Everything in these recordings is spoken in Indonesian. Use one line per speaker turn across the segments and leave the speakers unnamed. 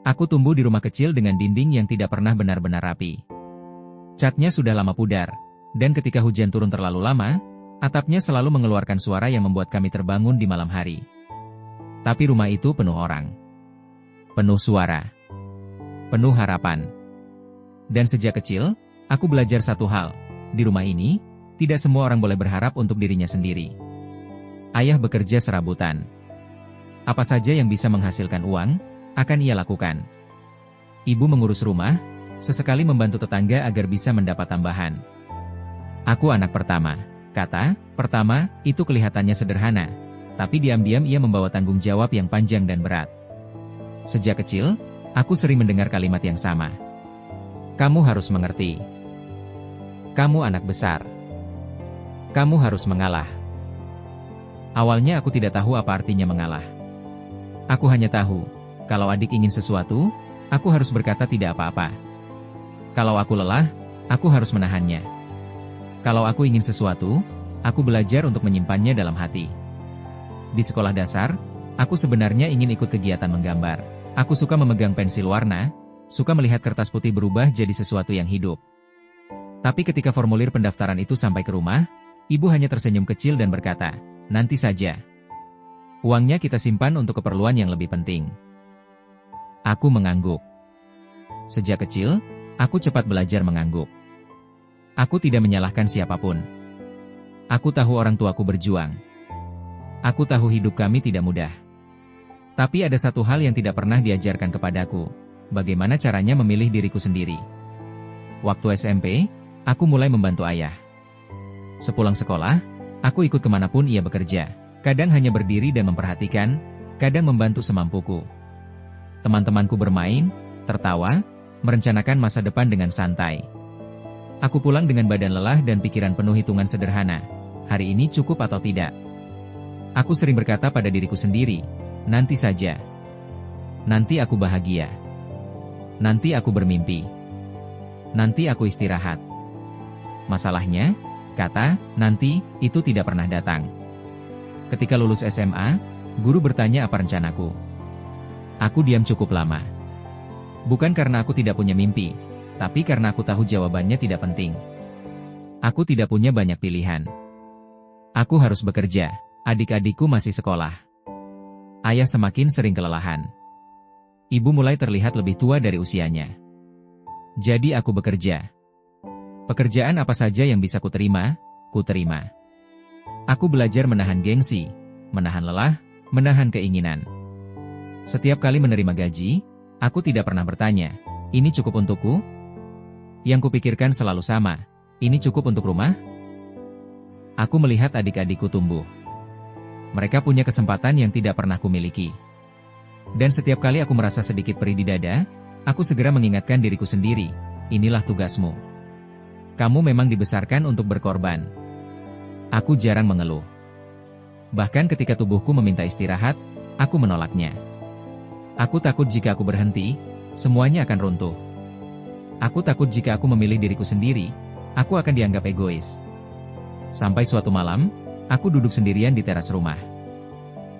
Aku tumbuh di rumah kecil dengan dinding yang tidak pernah benar-benar rapi. Catnya sudah lama pudar, dan ketika hujan turun terlalu lama, atapnya selalu mengeluarkan suara yang membuat kami terbangun di malam hari. Tapi rumah itu penuh orang. Penuh suara. Penuh harapan. Dan sejak kecil, aku belajar satu hal. Di rumah ini, tidak semua orang boleh berharap untuk dirinya sendiri. Ayah bekerja serabutan. Apa saja yang bisa menghasilkan uang, akan ia lakukan. Ibu mengurus rumah, sesekali membantu tetangga agar bisa mendapat tambahan. Aku anak pertama. Kata pertama itu kelihatannya sederhana, tapi diam-diam ia membawa tanggung jawab yang panjang dan berat. Sejak kecil, aku sering mendengar kalimat yang sama. Kamu harus mengerti. Kamu anak besar. Kamu harus mengalah. Awalnya aku tidak tahu apa artinya mengalah. Aku hanya tahu, kalau adik ingin sesuatu, aku harus berkata tidak apa-apa. Kalau aku lelah, aku harus menahannya. Kalau aku ingin sesuatu, aku belajar untuk menyimpannya dalam hati. Di sekolah dasar, aku sebenarnya ingin ikut kegiatan menggambar. Aku suka memegang pensil warna, suka melihat kertas putih berubah jadi sesuatu yang hidup. Tapi ketika formulir pendaftaran itu sampai ke rumah, ibu hanya tersenyum kecil dan berkata, nanti saja. Uangnya kita simpan untuk keperluan yang lebih penting. Aku mengangguk. Sejak kecil, aku cepat belajar mengangguk. Aku tidak menyalahkan siapapun. Aku tahu orang tuaku berjuang. Aku tahu hidup kami tidak mudah. Tapi ada satu hal yang tidak pernah diajarkan kepadaku, bagaimana caranya memilih diriku sendiri. Waktu SMP, aku mulai membantu ayah. Sepulang sekolah, aku ikut kemanapun ia bekerja. Kadang hanya berdiri dan memperhatikan, kadang membantu semampuku. Teman-temanku bermain, tertawa, merencanakan masa depan dengan santai. Aku pulang dengan badan lelah dan pikiran penuh hitungan sederhana. Hari ini cukup atau tidak? Aku sering berkata pada diriku sendiri, nanti saja. Nanti aku bahagia. Nanti aku bermimpi. Nanti aku istirahat. Masalahnya, kata, nanti, itu tidak pernah datang. Ketika lulus SMA, guru bertanya apa rencanaku. Aku diam cukup lama. Bukan karena aku tidak punya mimpi, tapi karena aku tahu jawabannya tidak penting. Aku tidak punya banyak pilihan. Aku harus bekerja, adik-adikku masih sekolah. Ayah semakin sering kelelahan. Ibu mulai terlihat lebih tua dari usianya. Jadi aku bekerja. Pekerjaan apa saja yang bisa kuterima, kuterima. Aku belajar menahan gengsi, menahan lelah, menahan keinginan. Setiap kali menerima gaji, aku tidak pernah bertanya, ini cukup untukku? Yang kupikirkan selalu sama, ini cukup untuk rumah? Aku melihat adik-adikku tumbuh. Mereka punya kesempatan yang tidak pernah kumiliki. Dan setiap kali aku merasa sedikit perih di dada, aku segera mengingatkan diriku sendiri, inilah tugasmu. Kamu memang dibesarkan untuk berkorban. Aku jarang mengeluh. Bahkan ketika tubuhku meminta istirahat, aku menolaknya. Aku takut jika aku berhenti, semuanya akan runtuh. Aku takut jika aku memilih diriku sendiri, aku akan dianggap egois. Sampai suatu malam, aku duduk sendirian di teras rumah.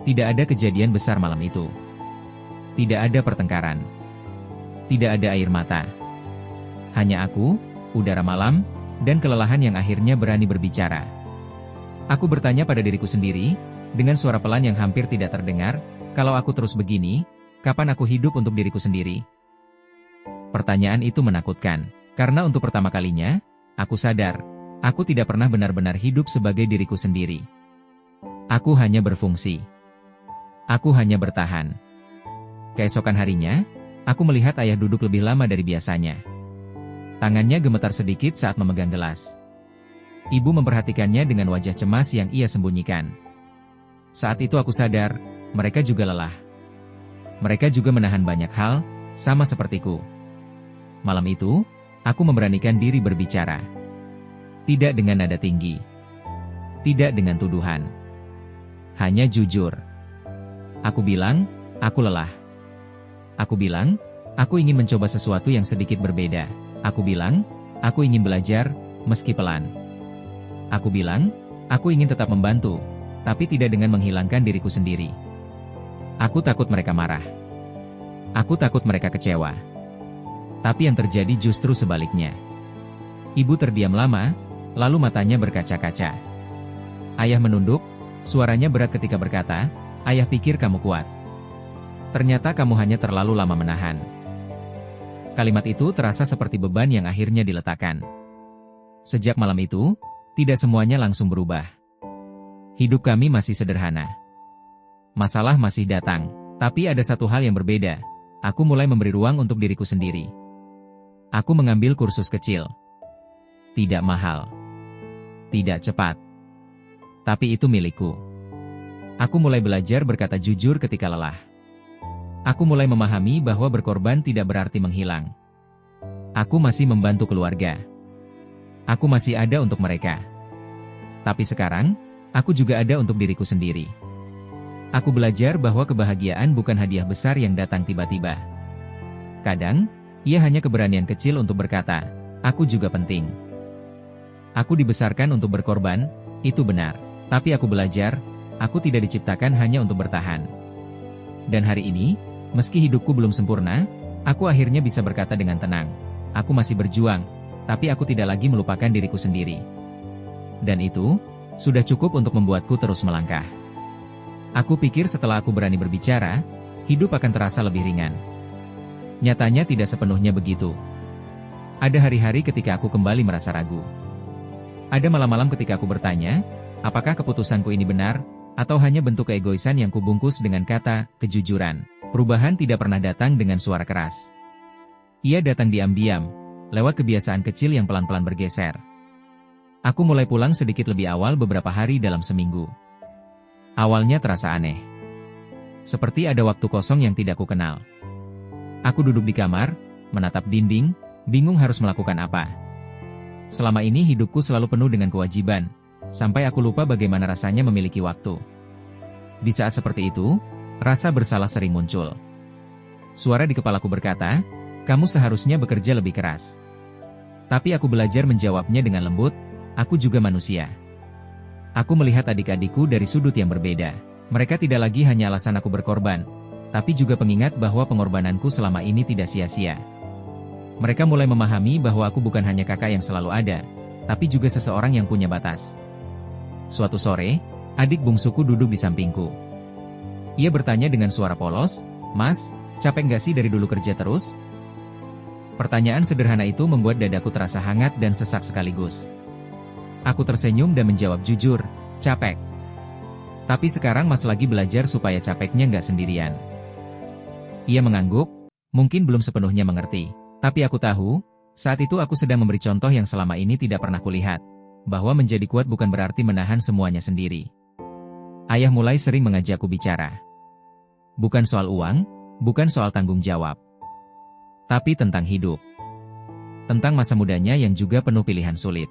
Tidak ada kejadian besar malam itu. Tidak ada pertengkaran. Tidak ada air mata. Hanya aku, udara malam, dan kelelahan yang akhirnya berani berbicara. Aku bertanya pada diriku sendiri, dengan suara pelan yang hampir tidak terdengar, kalau aku terus begini, kapan aku hidup untuk diriku sendiri? Pertanyaan itu menakutkan, karena untuk pertama kalinya, aku sadar, aku tidak pernah benar-benar hidup sebagai diriku sendiri. Aku hanya berfungsi. Aku hanya bertahan. Keesokan harinya, aku melihat ayah duduk lebih lama dari biasanya. Tangannya gemetar sedikit saat memegang gelas. Ibu memperhatikannya dengan wajah cemas yang ia sembunyikan. Saat itu aku sadar, mereka juga lelah. Mereka juga menahan banyak hal, sama sepertiku. Malam itu, aku memberanikan diri berbicara. Tidak dengan nada tinggi. Tidak dengan tuduhan. Hanya jujur. Aku bilang, aku lelah. Aku bilang, aku ingin mencoba sesuatu yang sedikit berbeda. Aku bilang, aku ingin belajar, meski pelan. Aku bilang, aku ingin tetap membantu, tapi tidak dengan menghilangkan diriku sendiri. Aku takut mereka marah. Aku takut mereka kecewa. Tapi yang terjadi justru sebaliknya. Ibu terdiam lama, lalu matanya berkaca-kaca. Ayah menunduk, suaranya berat ketika berkata, "Ayah pikir kamu kuat. Ternyata kamu hanya terlalu lama menahan." Kalimat itu terasa seperti beban yang akhirnya diletakkan. Sejak malam itu, tidak semuanya langsung berubah. Hidup kami masih sederhana. Masalah masih datang, tapi ada satu hal yang berbeda. Aku mulai memberi ruang untuk diriku sendiri. Aku mengambil kursus kecil. Tidak mahal. Tidak cepat. Tapi itu milikku. Aku mulai belajar berkata jujur ketika lelah. Aku mulai memahami bahwa berkorban tidak berarti menghilang. Aku masih membantu keluarga. Aku masih ada untuk mereka. Tapi sekarang, aku juga ada untuk diriku sendiri. Aku belajar bahwa kebahagiaan bukan hadiah besar yang datang tiba-tiba. Kadang, ia hanya keberanian kecil untuk berkata, "Aku juga penting." Aku dibesarkan untuk berkorban, itu benar. Tapi aku belajar, aku tidak diciptakan hanya untuk bertahan. Dan hari ini, meski hidupku belum sempurna, aku akhirnya bisa berkata dengan tenang, "Aku masih berjuang, tapi aku tidak lagi melupakan diriku sendiri." Dan itu, sudah cukup untuk membuatku terus melangkah. Aku pikir setelah aku berani berbicara, hidup akan terasa lebih ringan. Nyatanya tidak sepenuhnya begitu. Ada hari-hari ketika aku kembali merasa ragu. Ada malam-malam ketika aku bertanya, apakah keputusanku ini benar, atau hanya bentuk keegoisan yang kubungkus dengan kata, kejujuran. Perubahan tidak pernah datang dengan suara keras. Ia datang diam-diam, lewat kebiasaan kecil yang pelan-pelan bergeser. Aku mulai pulang sedikit lebih awal beberapa hari dalam seminggu. Awalnya terasa aneh. Seperti ada waktu kosong yang tidak kukenal. Aku duduk di kamar, menatap dinding, bingung harus melakukan apa. Selama ini hidupku selalu penuh dengan kewajiban, sampai aku lupa bagaimana rasanya memiliki waktu. Di saat seperti itu, rasa bersalah sering muncul. Suara di kepalaku berkata, "Kamu seharusnya bekerja lebih keras." Tapi aku belajar menjawabnya dengan lembut, "Aku juga manusia." Aku melihat adik-adikku dari sudut yang berbeda. Mereka tidak lagi hanya alasan aku berkorban, tapi juga pengingat bahwa pengorbananku selama ini tidak sia-sia. Mereka mulai memahami bahwa aku bukan hanya kakak yang selalu ada, tapi juga seseorang yang punya batas. Suatu sore, adik bungsuku duduk di sampingku. Ia bertanya dengan suara polos, "Mas, capek nggak sih dari dulu kerja terus?" Pertanyaan sederhana itu membuat dadaku terasa hangat dan sesak sekaligus. Aku tersenyum dan menjawab jujur, "Capek. Tapi sekarang Mas lagi belajar supaya capeknya nggak sendirian." Ia mengangguk, mungkin belum sepenuhnya mengerti. Tapi aku tahu, saat itu aku sedang memberi contoh yang selama ini tidak pernah kulihat, bahwa menjadi kuat bukan berarti menahan semuanya sendiri. Ayah mulai sering mengajakku bicara. Bukan soal uang, bukan soal tanggung jawab. Tapi tentang hidup. Tentang masa mudanya yang juga penuh pilihan sulit.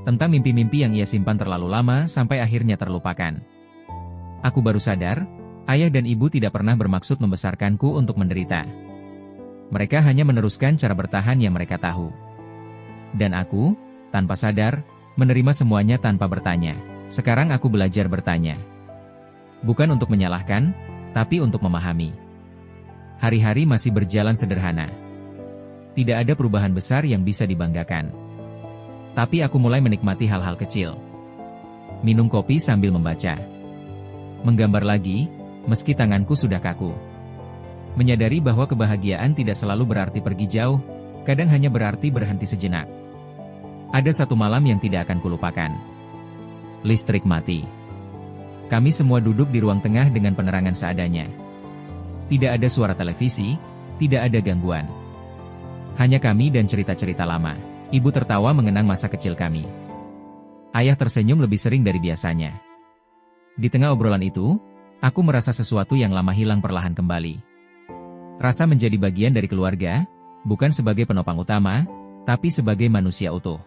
Tentang mimpi-mimpi yang ia simpan terlalu lama sampai akhirnya terlupakan. Aku baru sadar, ayah dan ibu tidak pernah bermaksud membesarkanku untuk menderita. Mereka hanya meneruskan cara bertahan yang mereka tahu. Dan aku, tanpa sadar, menerima semuanya tanpa bertanya. Sekarang aku belajar bertanya. Bukan untuk menyalahkan, tapi untuk memahami. Hari-hari masih berjalan sederhana. Tidak ada perubahan besar yang bisa dibanggakan. Tapi aku mulai menikmati hal-hal kecil. Minum kopi sambil membaca. Menggambar lagi, meski tanganku sudah kaku. Menyadari bahwa kebahagiaan tidak selalu berarti pergi jauh, kadang hanya berarti berhenti sejenak. Ada satu malam yang tidak akan kulupakan. Listrik mati. Kami semua duduk di ruang tengah dengan penerangan seadanya. Tidak ada suara televisi, tidak ada gangguan. Hanya kami dan cerita-cerita lama. Ibu tertawa mengenang masa kecil kami. Ayah tersenyum lebih sering dari biasanya. Di tengah obrolan itu, aku merasa sesuatu yang lama hilang perlahan kembali. Rasa menjadi bagian dari keluarga, bukan sebagai penopang utama, tapi sebagai manusia utuh.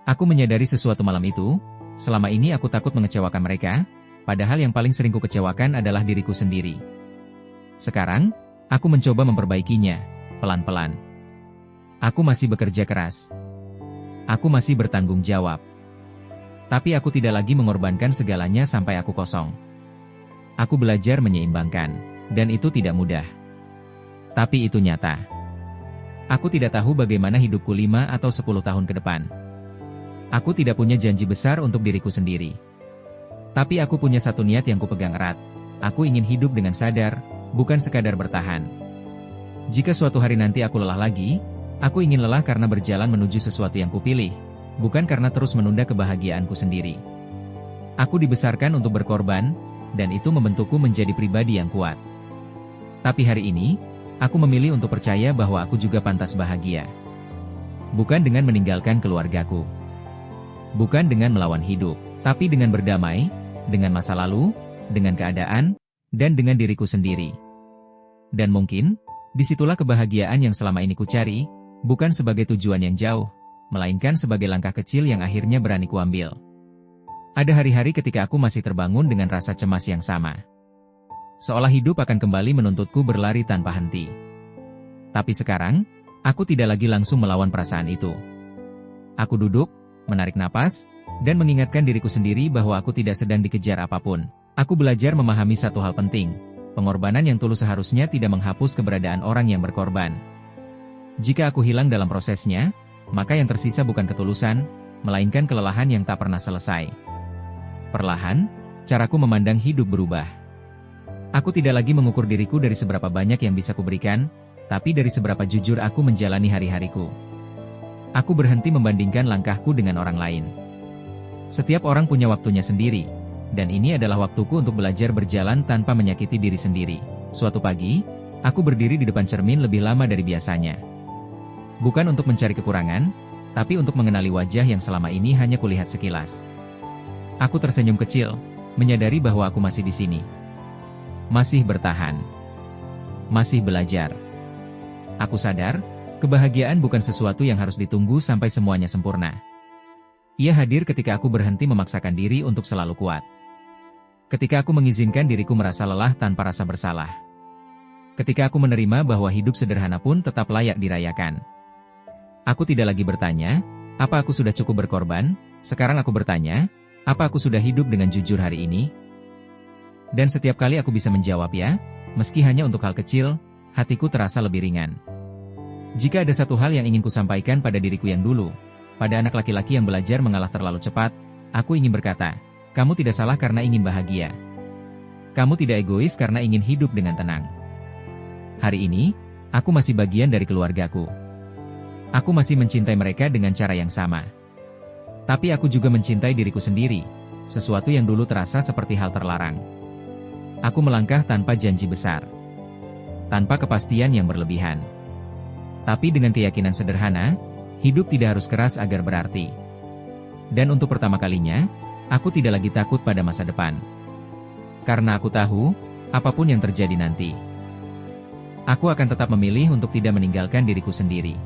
Aku menyadari sesuatu malam itu, selama ini aku takut mengecewakan mereka, padahal yang paling sering kukecewakan adalah diriku sendiri. Sekarang, aku mencoba memperbaikinya, pelan-pelan. Aku masih bekerja keras. Aku masih bertanggung jawab. Tapi aku tidak lagi mengorbankan segalanya sampai aku kosong. Aku belajar menyeimbangkan, dan itu tidak mudah. Tapi itu nyata. Aku tidak tahu bagaimana hidupku 5 atau 10 tahun ke depan. Aku tidak punya janji besar untuk diriku sendiri. Tapi aku punya satu niat yang kupegang erat. Aku ingin hidup dengan sadar, bukan sekadar bertahan. Jika suatu hari nanti aku lelah lagi, aku ingin lelah karena berjalan menuju sesuatu yang kupilih, bukan karena terus menunda kebahagiaanku sendiri. Aku dibesarkan untuk berkorban, dan itu membentukku menjadi pribadi yang kuat. Tapi hari ini, aku memilih untuk percaya bahwa aku juga pantas bahagia. Bukan dengan meninggalkan keluargaku. Bukan dengan melawan hidup, tapi dengan berdamai, dengan masa lalu, dengan keadaan, dan dengan diriku sendiri. Dan mungkin, disitulah kebahagiaan yang selama ini kucari, bukan sebagai tujuan yang jauh, melainkan sebagai langkah kecil yang akhirnya berani kuambil. Ada hari-hari ketika aku masih terbangun dengan rasa cemas yang sama. Seolah hidup akan kembali menuntutku berlari tanpa henti. Tapi sekarang, aku tidak lagi langsung melawan perasaan itu. Aku duduk, menarik napas, dan mengingatkan diriku sendiri bahwa aku tidak sedang dikejar apapun. Aku belajar memahami satu hal penting, pengorbanan yang tulus seharusnya tidak menghapus keberadaan orang yang berkorban. Jika aku hilang dalam prosesnya, maka yang tersisa bukan ketulusan, melainkan kelelahan yang tak pernah selesai. Perlahan, caraku memandang hidup berubah. Aku tidak lagi mengukur diriku dari seberapa banyak yang bisa kuberikan, tapi dari seberapa jujur aku menjalani hari-hariku. Aku berhenti membandingkan langkahku dengan orang lain. Setiap orang punya waktunya sendiri, dan ini adalah waktuku untuk belajar berjalan tanpa menyakiti diri sendiri. Suatu pagi, aku berdiri di depan cermin lebih lama dari biasanya. Bukan untuk mencari kekurangan, tapi untuk mengenali wajah yang selama ini hanya kulihat sekilas. Aku tersenyum kecil, menyadari bahwa aku masih di sini. Masih bertahan. Masih belajar. Aku sadar, kebahagiaan bukan sesuatu yang harus ditunggu sampai semuanya sempurna. Ia hadir ketika aku berhenti memaksakan diri untuk selalu kuat. Ketika aku mengizinkan diriku merasa lelah tanpa rasa bersalah. Ketika aku menerima bahwa hidup sederhana pun tetap layak dirayakan. Aku tidak lagi bertanya, apa aku sudah cukup berkorban? Sekarang aku bertanya, apa aku sudah hidup dengan jujur hari ini? Dan setiap kali aku bisa menjawab ya, meski hanya untuk hal kecil, hatiku terasa lebih ringan. Jika ada satu hal yang ingin kusampaikan pada diriku yang dulu, pada anak laki-laki yang belajar mengalah terlalu cepat, aku ingin berkata, kamu tidak salah karena ingin bahagia. Kamu tidak egois karena ingin hidup dengan tenang. Hari ini, aku masih bagian dari keluargaku. Aku masih mencintai mereka dengan cara yang sama. Tapi aku juga mencintai diriku sendiri, sesuatu yang dulu terasa seperti hal terlarang. Aku melangkah tanpa janji besar. Tanpa kepastian yang berlebihan. Tapi dengan keyakinan sederhana, hidup tidak harus keras agar berarti. Dan untuk pertama kalinya, aku tidak lagi takut pada masa depan. Karena aku tahu, apapun yang terjadi nanti, aku akan tetap memilih untuk tidak meninggalkan diriku sendiri.